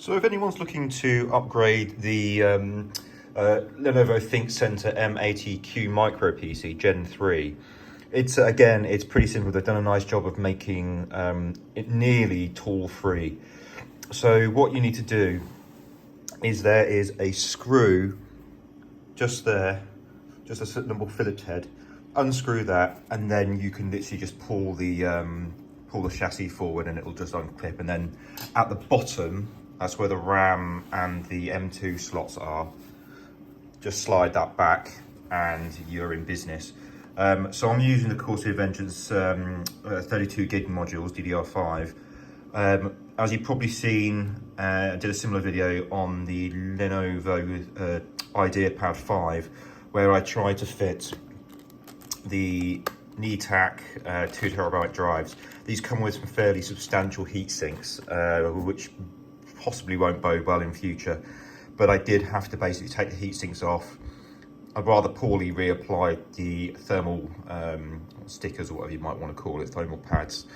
So if anyone's looking to upgrade the Lenovo ThinkCentre M80q micro PC Gen 3, it's pretty simple. They've done a nice job of making it nearly tool-free. So what you need to do is there is a screw just there, just a little Phillips head. Unscrew that, and then you can literally just pull the chassis forward, and it'll just unclip. And then at the bottom, that's where the RAM and the M2 slots are. Just slide that back, and you're in business. So I'm using the Corsair Vengeance 32 gig modules, DDR5. As you've probably seen, I did a similar video on the Lenovo IdeaPad 5, where I tried to fit the NeTAC 2TB drives. These come with some fairly substantial heat sinks, which possibly won't bode well in future. But I did have to basically take the heat sinks off. I've rather poorly reapplied the thermal stickers, or whatever you might want to call it, thermal pads.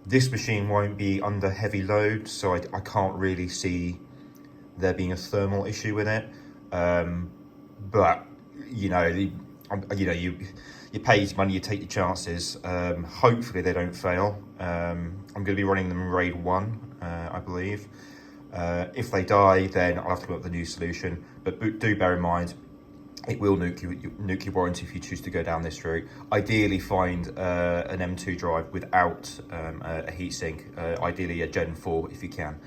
This machine won't be under heavy load, so I can't really see there being a thermal issue with it. But you pay your money, you take your chances. Hopefully they don't fail. I'm going to be running them in RAID 1, I believe. If they die, then I'll have to come up with a new solution. But do bear in mind, it will nuke your warranty if you choose to go down this route. Ideally, find an M2 drive without a heatsink, ideally a Gen 4 if you can.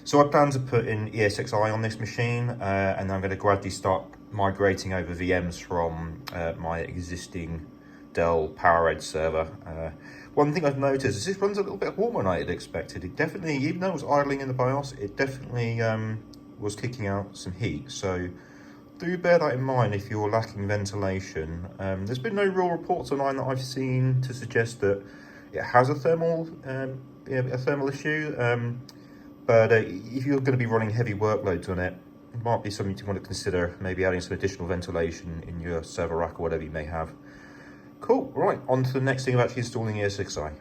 So I plan to put in ESXi on this machine, and I'm going to gradually start migrating over VMs from my existing Dell PowerEdge server. One thing I've noticed is this runs a little bit warmer than I had expected. It definitely, even though it was idling in the BIOS, it definitely was kicking out some heat. So do bear that in mind if you're lacking ventilation. There's been no real reports online that I've seen to suggest that it has a thermal issue. But if you're going to be running heavy workloads on it, it might be something to want to consider, maybe adding some additional ventilation in your server rack or whatever you may have. Cool, right, on to the next thing of actually installing ESXi.